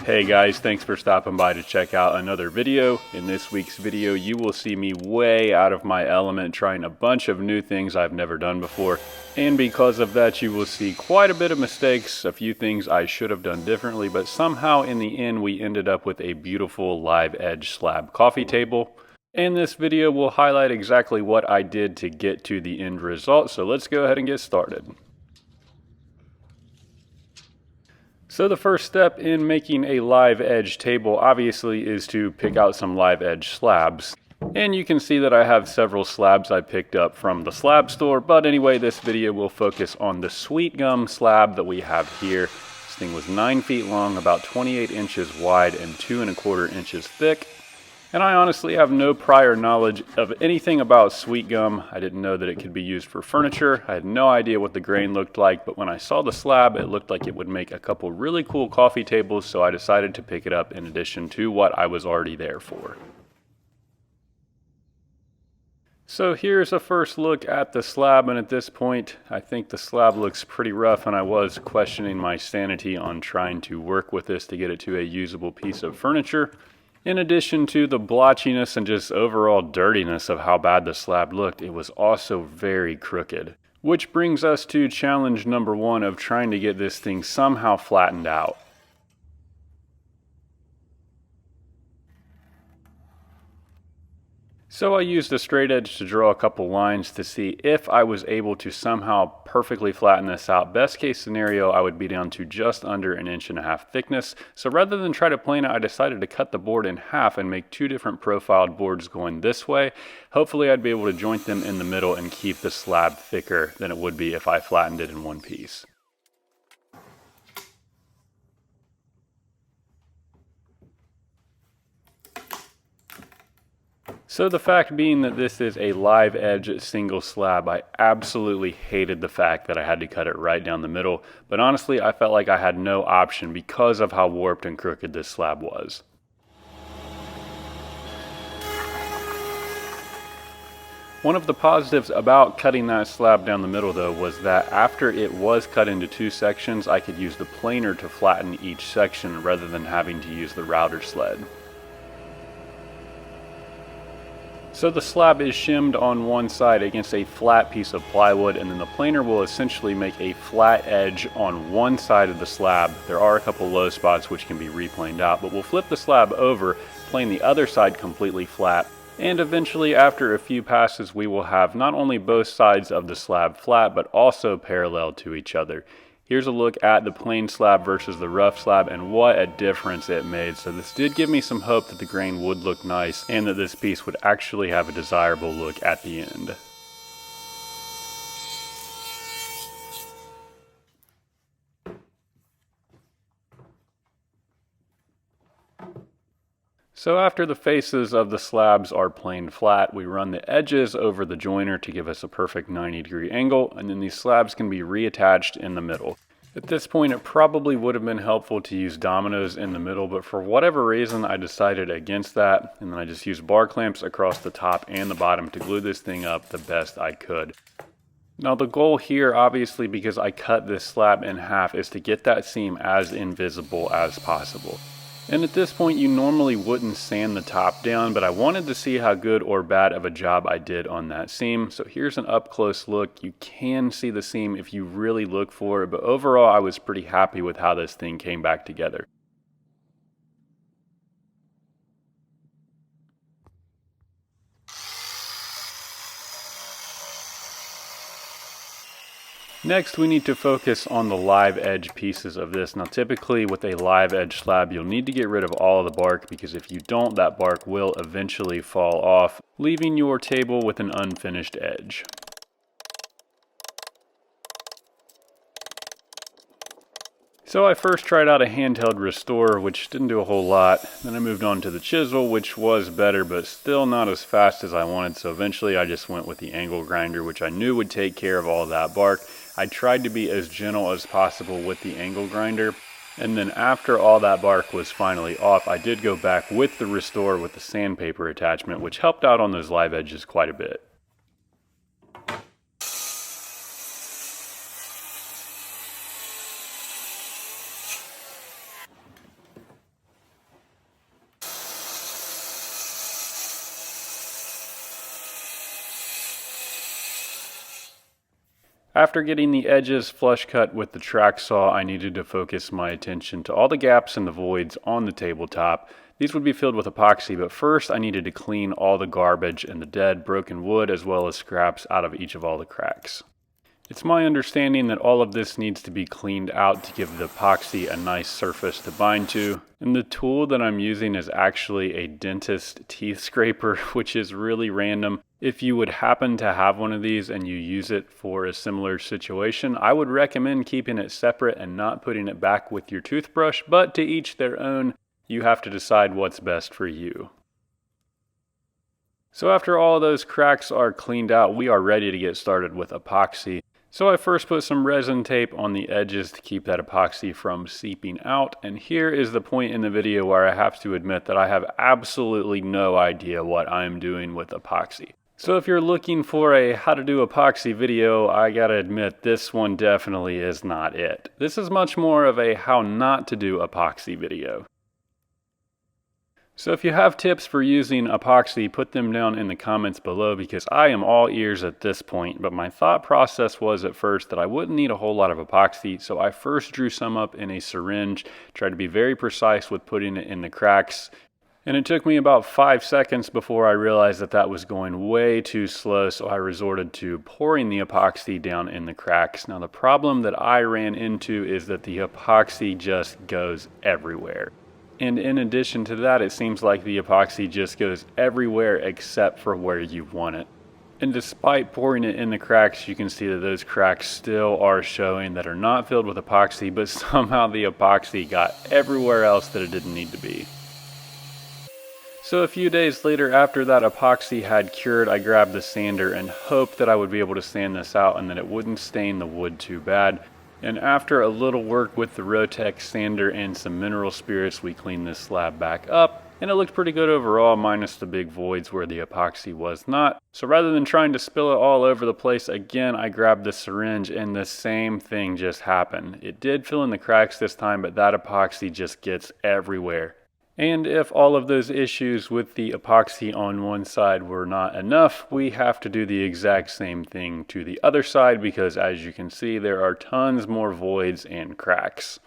Hey guys, thanks for stopping by to check out another video. In this week's video, you will see me way out of my element trying a bunch of new things I've never done before. And because of that, you will see quite a bit of mistakes, a few things I should have done differently, but somehow in the end we ended up with a beautiful live edge slab coffee table. And this video will highlight exactly what I did to get to the end result, so let's go ahead and get started. So the first step in making a live edge table obviously is to pick out some live edge slabs. And you can see that I have several slabs I picked up from the slab store, but anyway, this video will focus on the sweet gum slab that we have here. This thing was 9 feet long, about 28 inches wide and 2¼ inches thick. And I honestly have no prior knowledge of anything about sweet gum. I didn't know that it could be used for furniture. I had no idea what the grain looked like, but when I saw the slab, it looked like it would make a couple really cool coffee tables, so I decided to pick it up in addition to what I was already there for. So here's a first look at the slab, and at this point, I think the slab looks pretty rough, and I was questioning my sanity on trying to work with this to get it to a usable piece of furniture. In addition to the blotchiness and just overall dirtiness of how bad the slab looked, it was also very crooked. Which brings us to challenge number 1 of trying to get this thing somehow flattened out. So I used a straight edge to draw a couple lines to see if I was able to somehow perfectly flatten this out. Best case scenario, I would be down to just under 1.5 inches thickness. So rather than try to plane it, I decided to cut the board in half and make 2 different profiled boards going this way. Hopefully I'd be able to joint them in the middle and keep the slab thicker than it would be if I flattened it in one piece. So the fact being that this is a live edge single slab, I absolutely hated the fact that I had to cut it right down the middle, but honestly I felt like I had no option because of how warped and crooked this slab was. One of the positives about cutting that slab down the middle though was that after it was cut into 2 sections, I could use the planer to flatten each section rather than having to use the router sled. So the slab is shimmed on one side against a flat piece of plywood, and then the planer will essentially make a flat edge on one side of the slab. There are a couple low spots which can be replaned out, but we'll flip the slab over, plane the other side completely flat, and eventually after a few passes we will have not only both sides of the slab flat, but also parallel to each other. Here's a look at the plain slab versus the rough slab, and what a difference it made. So this did give me some hope that the grain would look nice and that this piece would actually have a desirable look at the end. So after the faces of the slabs are planed flat, we run the edges over the joiner to give us a perfect 90-degree angle, and then these slabs can be reattached in the middle. At this point, it probably would have been helpful to use dominoes in the middle, but for whatever reason I decided against that, and then I just used bar clamps across the top and the bottom to glue this thing up the best I could. Now the goal here, obviously because I cut this slab in half, is to get that seam as invisible as possible. And at this point you normally wouldn't sand the top down, but I wanted to see how good or bad of a job I did on that seam. So here's an up close look. You can see the seam if you really look for it, but overall I was pretty happy with how this thing came back together. Next, we need to focus on the live edge pieces of this. Now typically with a live edge slab, you'll need to get rid of all of the bark, because if you don't, that bark will eventually fall off, leaving your table with an unfinished edge. So I first tried out a handheld restorer, which didn't do a whole lot. Then I moved on to the chisel, which was better, but still not as fast as I wanted. So eventually I just went with the angle grinder, which I knew would take care of all of that bark. I tried to be as gentle as possible with the angle grinder. And then after all that bark was finally off, I did go back with the restorer with the sandpaper attachment, which helped out on those live edges quite a bit. After getting the edges flush cut with the track saw, I needed to focus my attention to all the gaps and the voids on the tabletop. These would be filled with epoxy, but first I needed to clean all the garbage and the dead broken wood as well as scraps out of each of all the cracks. It's my understanding that all of this needs to be cleaned out to give the epoxy a nice surface to bind to. And the tool that I'm using is actually a dentist teeth scraper, which is really random. If you would happen to have one of these and you use it for a similar situation, I would recommend keeping it separate and not putting it back with your toothbrush, but to each their own. You have to decide what's best for you. So after all those cracks are cleaned out, we are ready to get started with epoxy. So I first put some resin tape on the edges to keep that epoxy from seeping out, and here is the point in the video where I have to admit that I have absolutely no idea what I'm doing with epoxy. So if you're looking for a how to do epoxy video, I gotta admit this one definitely is not it. This is much more of a how not to do epoxy video. So if you have tips for using epoxy, put them down in the comments below because I am all ears at this point. But my thought process was at first that I wouldn't need a whole lot of epoxy, so I first drew some up in a syringe, tried to be very precise with putting it in the cracks. And it took me about 5 seconds before I realized that that was going way too slow, so I resorted to pouring the epoxy down in the cracks. Now the problem that I ran into is that the epoxy just goes everywhere. And in addition to that, it seems like the epoxy just goes everywhere except for where you want it. And despite pouring it in the cracks, you can see that those cracks still are showing that are not filled with epoxy, but somehow the epoxy got everywhere else that it didn't need to be. So a few days later, after that epoxy had cured, I grabbed the sander and hoped that I would be able to sand this out and that it wouldn't stain the wood too bad. And after a little work with the Rotex sander and some mineral spirits, we cleaned this slab back up, and it looked pretty good overall, minus the big voids where the epoxy was not. So rather than trying to spill it all over the place again, I grabbed the syringe and the same thing just happened. It did fill in the cracks this time, but that epoxy just gets everywhere. And if all of those issues with the epoxy on one side were not enough, we have to do the exact same thing to the other side because as you can see, there are tons more voids and cracks.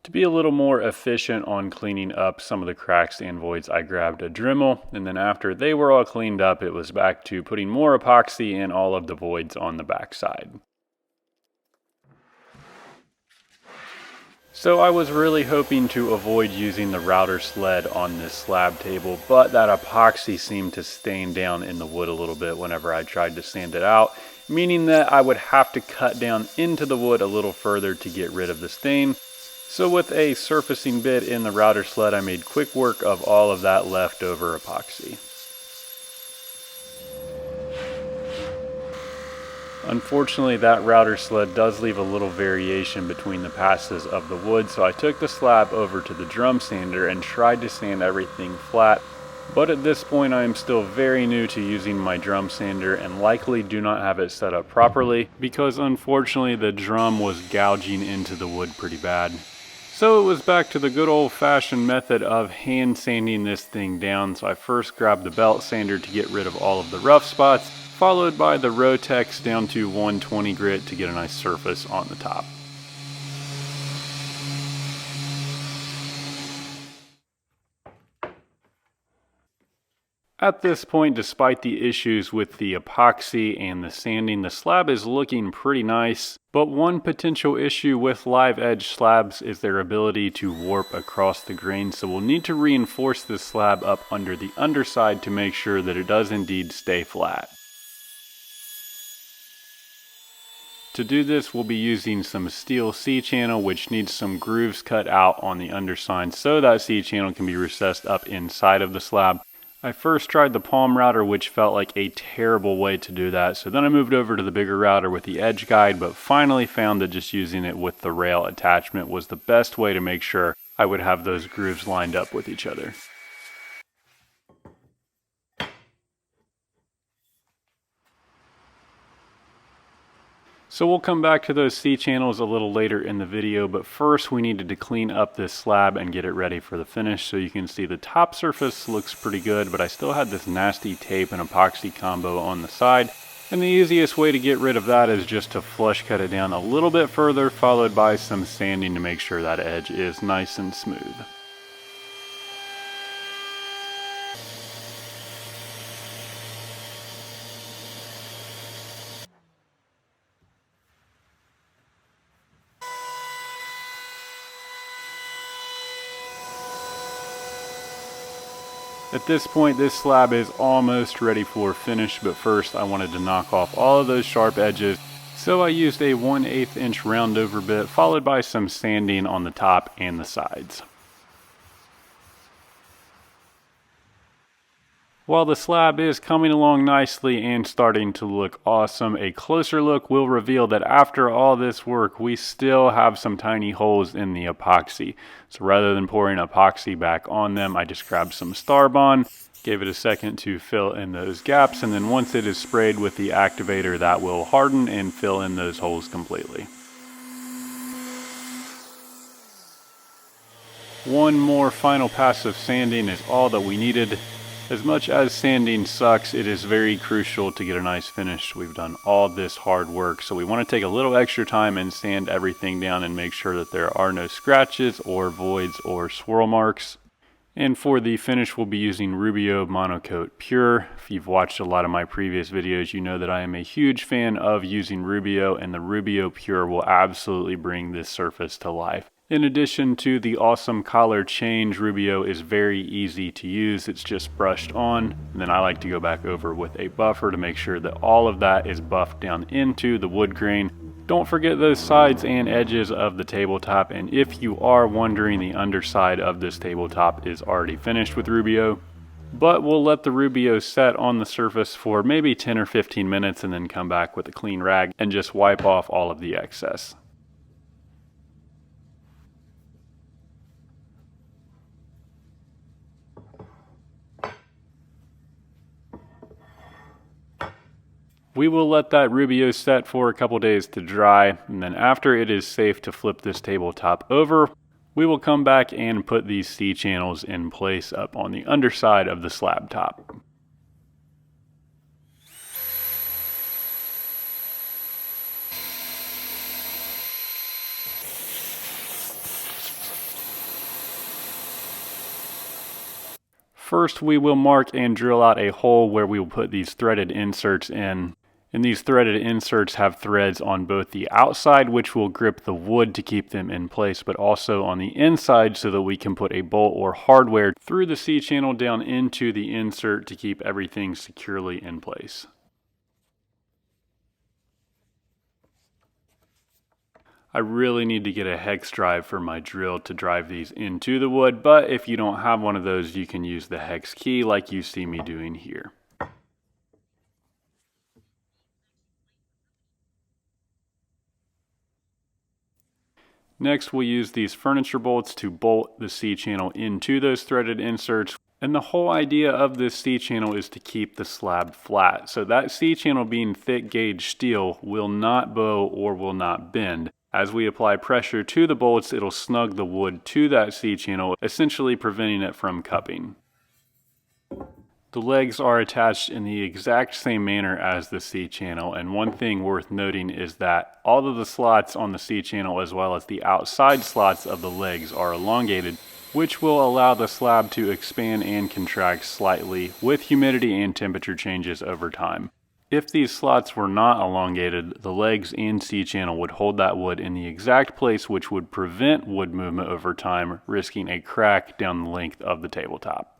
To be a little more efficient on cleaning up some of the cracks and voids, I grabbed a Dremel, and then after they were all cleaned up, it was back to putting more epoxy in all of the voids on the back side. So I was really hoping to avoid using the router sled on this slab table, but that epoxy seemed to stain down in the wood a little bit whenever I tried to sand it out, meaning that I would have to cut down into the wood a little further to get rid of the stain. So with a surfacing bit in the router sled, I made quick work of all of that leftover epoxy. Unfortunately, that router sled does leave a little variation between the passes of the wood, so I took the slab over to the drum sander and tried to sand everything flat. But at this point, I am still very new to using my drum sander and likely do not have it set up properly because unfortunately the drum was gouging into the wood pretty bad. So it was back to the good old-fashioned method of hand sanding this thing down. So I first grabbed the belt sander to get rid of all of the rough spots, followed by the Rotex down to 120 grit to get a nice surface on the top. At this point, despite the issues with the epoxy and the sanding, the slab is looking pretty nice. But one potential issue with live edge slabs is their ability to warp across the grain. So we'll need to reinforce this slab up under the underside to make sure that it does indeed stay flat. To do this, we'll be using some steel C-channel, which needs some grooves cut out on the underside so that C-channel can be recessed up inside of the slab. I first tried the palm router, which felt like a terrible way to do that, so then I moved over to the bigger router with the edge guide, but finally found that just using it with the rail attachment was the best way to make sure I would have those grooves lined up with each other. So we'll come back to those C-channels a little later in the video, but first we needed to clean up this slab and get it ready for the finish. So you can see the top surface looks pretty good, but I still had this nasty tape and epoxy combo on the side. And the easiest way to get rid of that is just to flush cut it down a little bit further, followed by some sanding to make sure that edge is nice and smooth. At this point, this slab is almost ready for finish, but first I wanted to knock off all of those sharp edges. So I used a 1/8 inch round over bit, followed by some sanding on the top and the sides. While the slab is coming along nicely and starting to look awesome, a closer look will reveal that after all this work, we still have some tiny holes in the epoxy. So rather than pouring epoxy back on them, I just grabbed some Starbond, gave it a second to fill in those gaps, and then once it is sprayed with the activator, that will harden and fill in those holes completely. One more final pass of sanding is all that we needed. As much as sanding sucks, it is very crucial to get a nice finish. We've done all this hard work, so we want to take a little extra time and sand everything down and make sure that there are no scratches or voids or swirl marks. And for the finish, we'll be using Rubio Monocoat Pure. If you've watched a lot of my previous videos, you know that I am a huge fan of using Rubio, and the Rubio Pure will absolutely bring this surface to life. In addition to the awesome color change, Rubio is very easy to use. It's just brushed on, and then I like to go back over with a buffer to make sure that all of that is buffed down into the wood grain. Don't forget those sides and edges of the tabletop, and if you are wondering, the underside of this tabletop is already finished with Rubio. But we'll let the Rubio set on the surface for maybe 10 or 15 minutes and then come back with a clean rag and just wipe off all of the excess. We will let that Rubio set for a couple days to dry, and then after it is safe to flip this tabletop over, we will come back and put these C-channels in place up on the underside of the slab top. First, we will mark and drill out a hole where we will put these threaded inserts in. And these threaded inserts have threads on both the outside, which will grip the wood to keep them in place, but also on the inside so that we can put a bolt or hardware through the C-channel down into the insert to keep everything securely in place. I really need to get a hex drive for my drill to drive these into the wood, but if you don't have one of those, you can use the hex key like you see me doing here. Next, we'll use these furniture bolts to bolt the C-channel into those threaded inserts. And the whole idea of this C-channel is to keep the slab flat. So that C-channel being thick gauge steel will not bow or will not bend. As we apply pressure to the bolts, it'll snug the wood to that C-channel, essentially preventing it from cupping. The legs are attached in the exact same manner as the C-channel, and one thing worth noting is that all of the slots on the C-channel as well as the outside slots of the legs are elongated, which will allow the slab to expand and contract slightly with humidity and temperature changes over time. If these slots were not elongated, the legs and C-channel would hold that wood in the exact place, which would prevent wood movement over time, risking a crack down the length of the tabletop.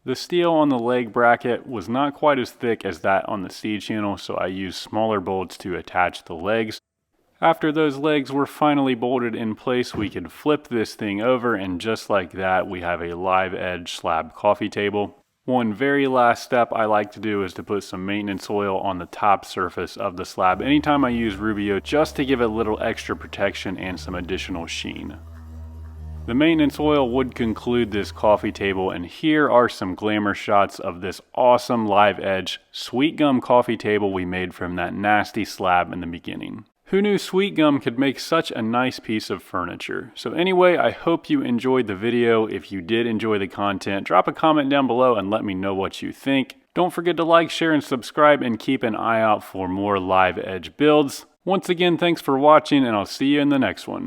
The steel on the leg bracket was not quite as thick as that on the C-channel, so I used smaller bolts to attach the legs. After those legs were finally bolted in place, we could flip this thing over, and just like that, we have a live edge slab coffee table. One very last step I like to do is to put some maintenance oil on the top surface of the slab anytime I use Rubio, just to give it a little extra protection and some additional sheen. The maintenance oil would conclude this coffee table, and here are some glamour shots of this awesome live edge sweet gum coffee table we made from that nasty slab in the beginning. Who knew sweet gum could make such a nice piece of furniture? So anyway, I hope you enjoyed the video. If you did enjoy the content, drop a comment down below and let me know what you think. Don't forget to like, share, and subscribe, and keep an eye out for more live edge builds. Once again, thanks for watching, and I'll see you in the next one.